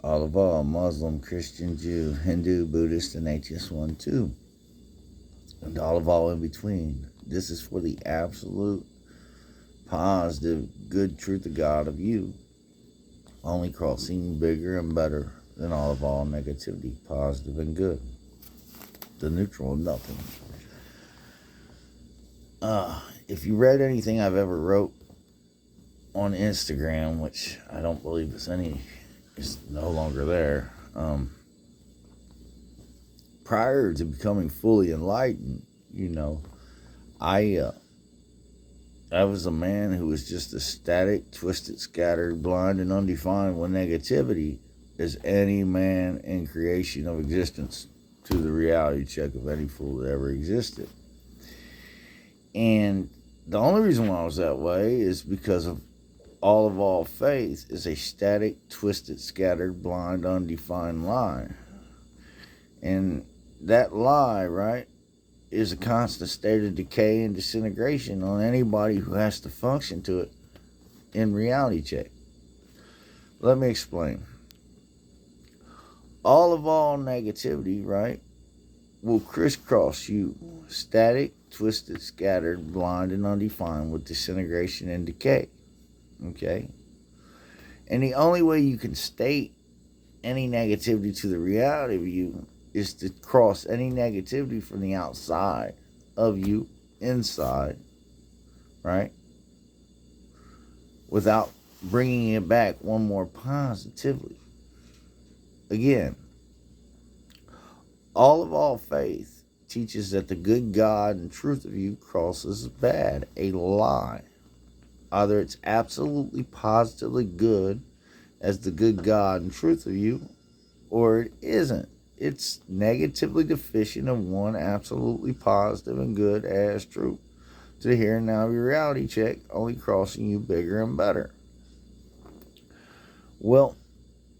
All of all, Muslim, Christian, Jew, Hindu, Buddhist, and atheist one too. And all of all in between. This is for the absolute, positive, good truth of God of you. Only crossing bigger and better than all of all negativity, positive and good. The neutral and nothing. If you read anything I've ever wrote on Instagram, which I don't believe is no longer there, prior to becoming fully enlightened, I was a man who was just as static, twisted, scattered, blind, and undefined with negativity as any man in creation of existence to the reality check of any fool that ever existed. And the only reason why I was that way is because of all faith is a static, twisted, scattered, blind, undefined lie. And that lie, right, is a constant state of decay and disintegration on anybody who has to function to it in reality check. Let me explain. All negativity, right, will crisscross you, static, twisted, scattered, blind, and undefined with disintegration and decay. Okay? And the only way you can state any negativity to the reality of you is to cross any negativity from the outside of you, inside, right? Without bringing it back one more positively. Again, all faith teaches that the good God and truth of you crosses bad, a lie. Either it's absolutely positively good as the good God and truth of you, or it isn't. It's negatively deficient of one absolutely positive and good as truth to the here and now of your reality check, only crossing you bigger and better. Well,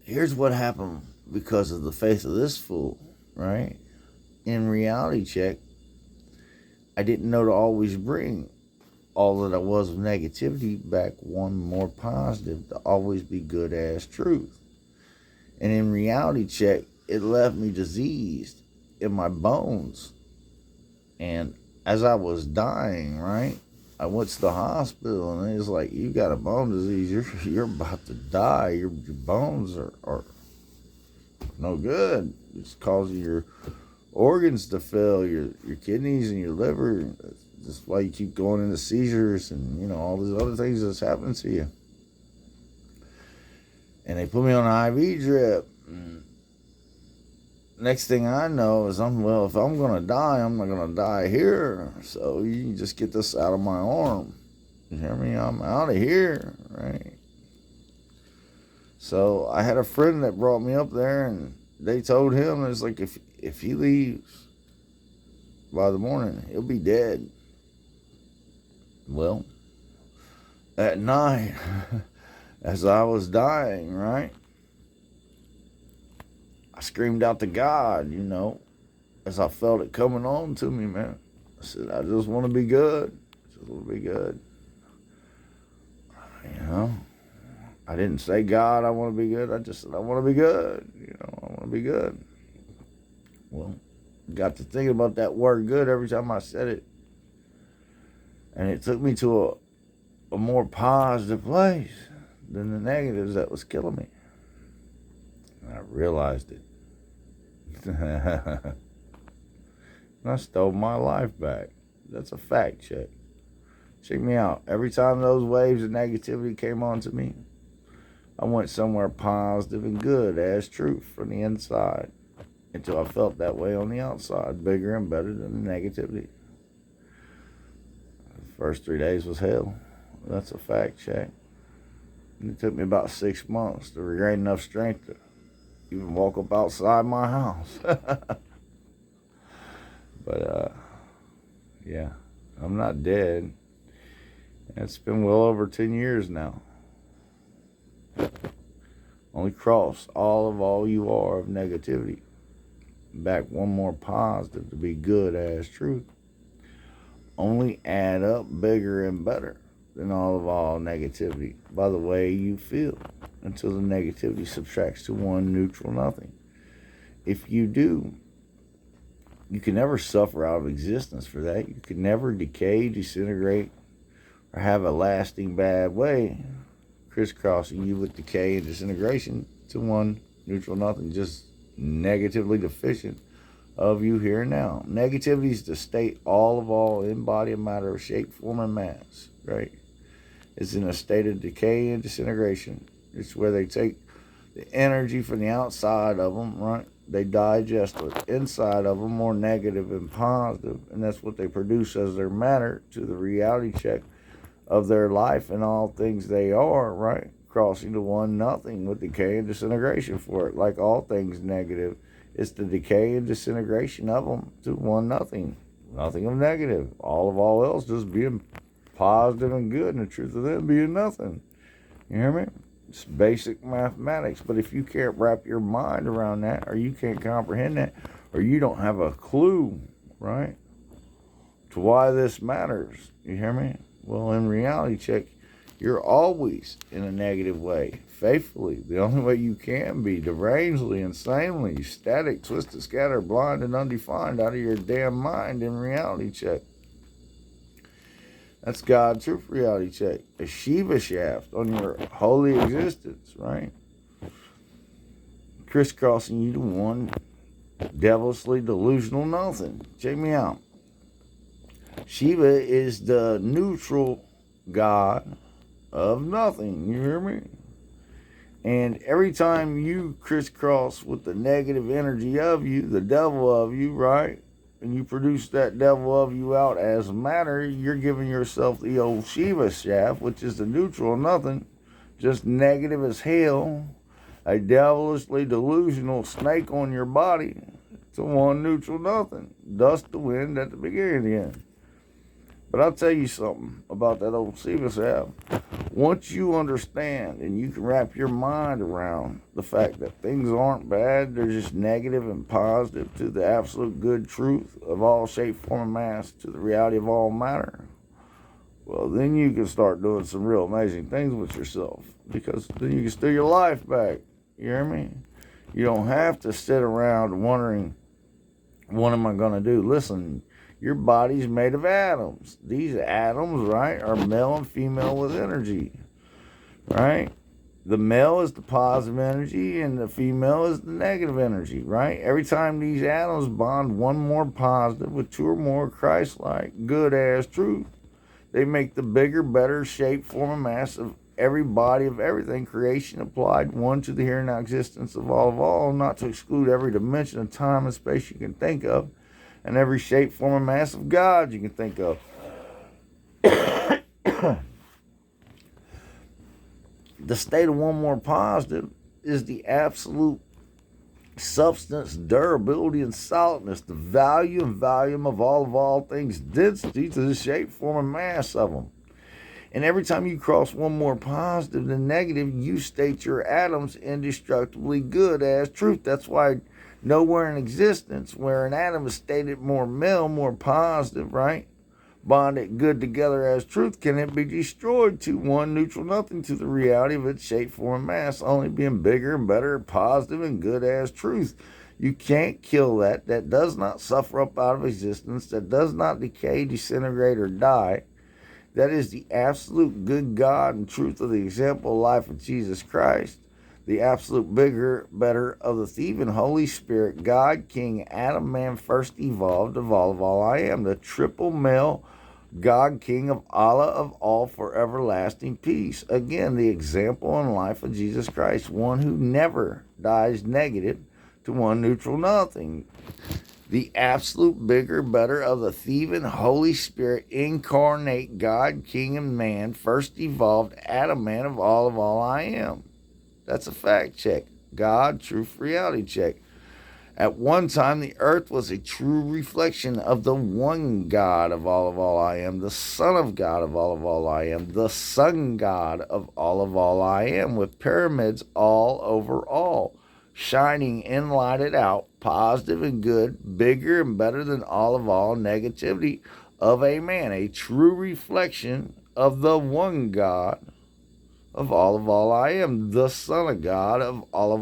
here's what happened because of the faith of this fool, right? In reality check, I didn't know to always bring all that I was of negativity back one more positive, to always be good as truth. And in reality check, it left me diseased in my bones. And as I was dying, right, I went to the hospital and it was like, you got a bone disease. You're about to die. Your bones are no good. It's causing your organs to fail, your kidneys and your liver. That's why you keep going into seizures and, all these other things that's happening to you. And they put me on an IV drip. Next thing I know is if I'm going to die, I'm not going to die here. So you can just get this out of my arm. You hear me? I'm out of here, right? So I had a friend that brought me up there, and they told him, it's like, if he leaves by the morning, he'll be dead. Well, at night, as I was dying, right, I screamed out to God, as I felt it coming on to me, man. I said, I just want to be good. Just want to be good. I didn't say, God, I want to be good. I just said, I want to be good. I want to be good. Well, got to thinking about that word good every time I said it. And it took me to a more positive place than the negatives that was killing me. And I realized it. And I stole my life back. That's a fact check. Check me out. Every time those waves of negativity came onto me, I went somewhere positive and good as truth from the inside until I felt that way on the outside, bigger and better than the negativity. The first 3 days was hell. That's a fact check. And it took me about 6 months to regain enough strength to even walk up outside my house. But, yeah, I'm not dead. It's been well over 10 years now. Only cross all you are of negativity back one more positive to be good as truth. Only add up bigger and better than all negativity by the way you feel. until the negativity subtracts to one, neutral, nothing. If you do, you can never suffer out of existence for that. You can never decay, disintegrate, or have a lasting bad way crisscrossing you with decay and disintegration to one, neutral, nothing, just negatively deficient of you here and now. Negativity is the state all in body and matter of shape, form, and mass, right? It's in a state of decay and disintegration. It's where they take the energy from the outside of them, right? They digest what's inside of them, more negative and positive, and that's what they produce as their matter to the reality check of their life and all things they are, right? Crossing to one, nothing with decay and disintegration for it. Like all things negative, it's the decay and disintegration of them to one, nothing. Nothing of negative. All else just being positive and good, and the truth of them being nothing. You hear me? It's basic mathematics. But if you can't wrap your mind around that, or you can't comprehend that, or you don't have a clue, right, to why this matters, you hear me? Well, in reality check, you're always in a negative way, faithfully. The only way you can be, derangedly, insanely, static, twisted, scattered, blind, and undefined out of your damn mind in reality check. That's God's truth reality check. A Shiva shaft on your holy existence, right? Crisscrossing you to one devilishly delusional nothing. Check me out. Shiva is the neutral God of nothing. You hear me? And every time you crisscross with the negative energy of you, the devil of you, right? And you produce that devil of you out as matter, you're giving yourself the old Shiva shaft, which is the neutral nothing, just negative as hell, a devilishly delusional snake on your body to one neutral nothing. Dust to wind at the beginning of the end. But I'll tell you something about that old Shiva shaft. Once you understand and you can wrap your mind around the fact that things aren't bad, they're just negative and positive to the absolute good truth of all shape, form, and mass, to the reality of all matter, well, then you can start doing some real amazing things with yourself, because then you can steal your life back. You hear me? You don't have to sit around wondering, what am I going to do? Listen, your body's made of atoms. These atoms, right, are male and female with energy, right? The male is the positive energy and the female is the negative energy, right? Every time these atoms bond one more positive with two or more Christ-like, good-ass truth, they make the bigger, better shape, form, and mass of every body of everything, creation applied, one to the here and now existence of all, not to exclude every dimension of time and space you can think of, and every shape, form, and mass of God you can think of. The state of one more positive is the absolute substance, durability, and solidness, the value and volume of all things, density to the shape, form, and mass of them. And every time you cross one more positive than negative, you state your atoms indestructibly good as truth. That's why nowhere in existence where an atom is stated more male, more positive, right, bonded good together as truth, can it be destroyed to one neutral nothing to the reality of its shape, form, and mass, only being bigger and better, positive and good as truth. You can't kill that. That does not suffer up out of existence. That does not decay, disintegrate, or die. That is the absolute good God and truth of the example life of Jesus Christ, the absolute bigger, better of the thieving Holy Spirit, God, King, Adam, man, first evolved of all I am, the triple male God, King of Allah of all, for everlasting peace. Again, the example and life of Jesus Christ, one who never dies negative to one neutral nothing. The absolute bigger, better of the thieving Holy Spirit, incarnate God, King, and man, first evolved Adam, man of all I am. That's a fact check. God, truth, reality check. At one time, the earth was a true reflection of the one God of all I am, the Son of God of all I am, the Sun God of all I am, with pyramids all over all, shining and lighted out, positive and good, bigger and better than all negativity of a man, a true reflection of the one God of all I am, the Son of God of all